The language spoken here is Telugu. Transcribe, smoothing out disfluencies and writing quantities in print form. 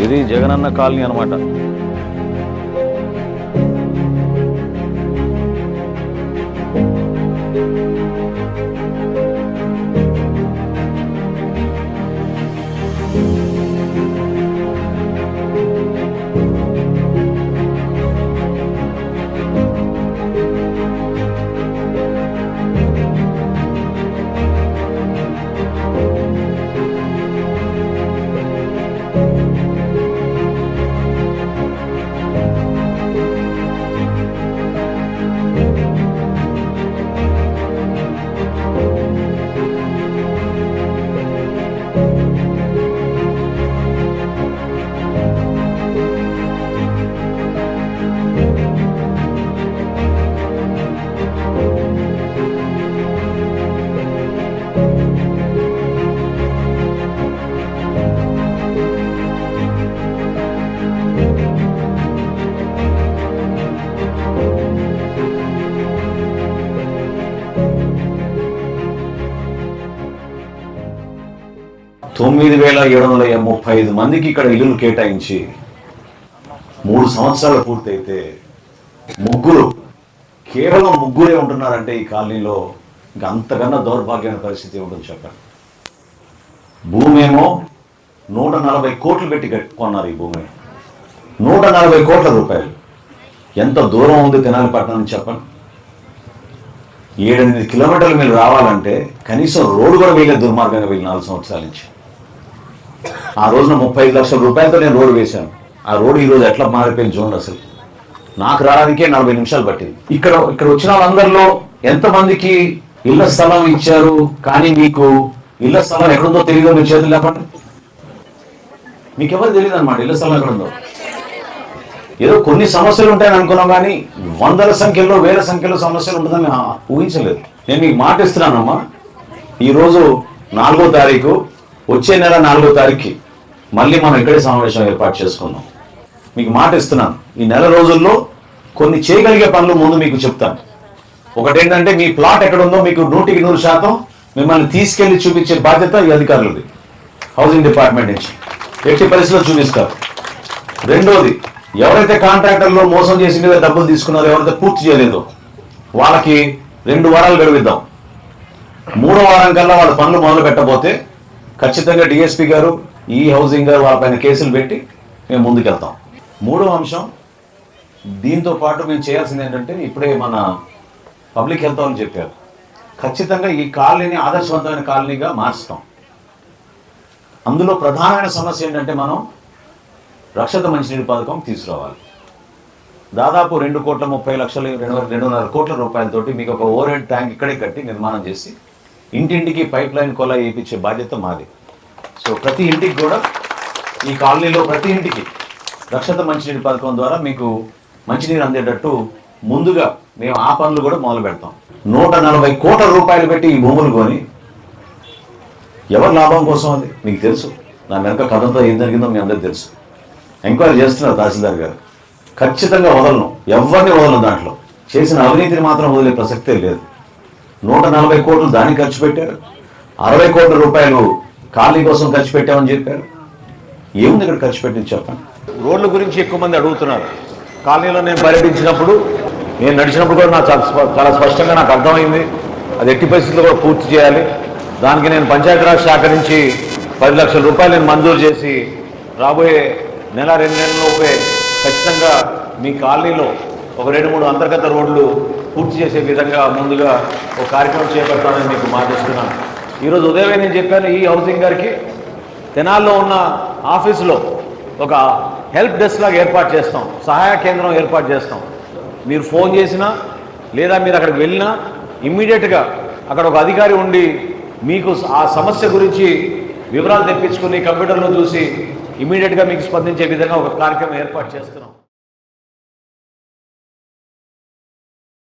ఇది జగనన్న కాలనీ అన్నమాట. తొమ్మిది 9,735 మందికి ఇక్కడ ఇల్లులు కేటాయించి 3 సంవత్సరాలు పూర్తయితే కేవలం ముగ్గురే ఉంటున్నారంటే ఈ కాలనీలో ఇంకా అంతకన్నా దౌర్భాగ్యమైన పరిస్థితి ఉంటుంది చెప్పండి. భూమి ఏమో 140 కోట్లు పెట్టి కొన్నారు. ఈ భూమి 140 కోట్ల రూపాయలు. ఎంత దూరం ఉంది తెనాలిపట్నం నుంచి చెప్పండి. 7-8 కిలోమీటర్లు మీరు రావాలంటే కనీసం రోడ్డు కూడా వీళ్ళే దుర్మార్గంగా వీళ్ళు 4 సంవత్సరాల నుంచి. ఆ రోజున 35 లక్షల రూపాయలతో నేను రోడ్డు వేశాను. ఆ రోడ్డు ఈరోజు ఎట్లా మారిపోయింది చూడండి. అసలు నాకు రావడానికే 40 నిమిషాలు పట్టింది. ఇక్కడ వచ్చిన వాళ్ళందరిలో ఎంతమందికి ఇళ్ల స్థలం ఇచ్చారు, కానీ మీకు ఇళ్ల స్థలం ఎక్కడుందో తెలియదో మీరు చేతులు లేపండి. మీకు ఎవరు తెలియదు అనమాట ఇళ్ల స్థలం ఎక్కడుందో. ఏదో కొన్ని సమస్యలు ఉంటాయని అనుకున్నాం, కానీ వందల సంఖ్యలో వేల సంఖ్యలో సమస్యలు ఉంటుందని ఊహించలేదు. నేను మీకు మాట ఇస్తున్నానమ్మా, ఈరోజు 4వ తారీఖు, వచ్చే నెల 4వ తారీఖుకి మళ్ళీ మనం ఇక్కడే సమావేశం ఏర్పాటు చేసుకుందాం. మీకు మాట ఇస్తున్నాను, ఈ నెల రోజుల్లో కొన్ని చేయగలిగే పనులు ముందు మీకు చెప్తాను. ఒకటేంటంటే మీ ప్లాట్ ఎక్కడ ఉందో మీకు 100% మిమ్మల్ని తీసుకెళ్లి చూపించే బాధ్యత ఈ అధికారులది, హౌసింగ్ డిపార్ట్మెంట్ నుంచి. ఎట్టి పరిస్థితుల్లో చూపిస్తారు. రెండోది, ఎవరైతే కాంట్రాక్టర్లో మోసం చేసి మీద డబ్బులు తీసుకున్నారో, ఎవరైతే పూర్తి చేయలేదో వాళ్ళకి 2 వారాలు గడువిద్దాం. 3వ వారం కల్లా వాళ్ళ పనులు మొదలు పెట్టబోతే ఖచ్చితంగా డిఎస్పీ గారు, ఈ హౌసింగ్ గారు వాళ్ళపైన కేసులు పెట్టి మేము ముందుకెళ్తాం. 3వ అంశం, దీంతో పాటు మేము చేయాల్సింది ఏంటంటే, ఇప్పుడే మన పబ్లిక్ హెల్త్ అని చెప్పారు, ఖచ్చితంగా ఈ కాలనీని ఆదర్శవంతమైన కాలనీగా మార్చుతాం. అందులో ప్రధానమైన సమస్య ఏంటంటే, మనం రక్షిత మంచినీటి పథకం తీసుకురావాలి. దాదాపు 2,30,00,000 2.5 కోట్ల రూపాయలతోటి మీకు ఒక ఓవర్ హెడ్ ట్యాంక్ ఇక్కడే కట్టి నిర్మాణం చేసి ఇంటింటికి పైప్ లైన్ కొలా వేయించే బాధ్యత మాది. సో ప్రతి ఇంటికి కూడా, ఈ కాలనీలో ప్రతి ఇంటికి రక్షిత మంచినీటి పథకం ద్వారా మీకు మంచినీరు అందేటట్టు ముందుగా మేము ఆ పనులు కూడా మొదలు పెడతాం. 140 కోట్ల రూపాయలు పెట్టి ఈ భూములు కొని ఎవరి లాభం కోసం అది మీకు తెలుసు. దాని వెనక కథంతో ఏం జరిగిందో మీ అందరికీ తెలుసు. ఎంక్వైరీ చేస్తున్నారు తహసీల్దార్ గారు. ఖచ్చితంగా వదలను, ఎవరిని వదలను. దాంట్లో చేసిన అవినీతిని మాత్రం వదిలే ప్రసక్తే లేదు. 140 కోట్లు దానికి ఖర్చు పెట్టారు, 60 కోట్ల రూపాయలు కాలనీ కోసం ఖర్చు పెట్టామని చెప్పారు. ఏముంది ఇక్కడ ఖర్చు పెట్టింది చెప్పండి. రోడ్ల గురించి ఎక్కువ మంది అడుగుతున్నారు. కాలనీలో నేను పర్యటించినప్పుడు, నేను నడిచినప్పుడు కూడా నాకు చాలా స్పష్టంగా నాకు అర్థమైంది, అది ఎట్టి పరిస్థితుల్లో కూడా పూర్తి చేయాలి. దానికి నేను పంచాయతీరాజ్ శాఖ నుంచి 10 లక్షల రూపాయలు నేను మంజూరు చేసి రాబోయే నెల 2 నెలలలోపే ఖచ్చితంగా మీ కాలనీలో ఒక 2-3 అంతర్గత రోడ్లు పూర్తి చేసే విధంగా ముందుగా ఒక కార్యక్రమం చేపడతానని మీకు మాటిస్తున్నాను. ఈరోజు ఉదయమే నేను చెప్పాను, ఈ హౌసింగ్ గారికి తెనాల్లో ఉన్న ఆఫీసులో ఒక హెల్ప్ డెస్క్ లాగా ఏర్పాటు చేస్తాం, సహాయ కేంద్రం ఏర్పాటు చేస్తాం. మీరు ఫోన్ చేసినా లేదా మీరు అక్కడికి వెళ్ళినా ఇమ్మీడియట్గా అక్కడ ఒక అధికారి ఉండి మీకు ఆ సమస్య గురించి వివరాలు తెప్పించుకుని కంప్యూటర్లో చూసి ఇమ్మీడియట్గా మీకు స్పందించే విధంగా ఒక కార్యక్రమం ఏర్పాటు చేస్తున్నాం.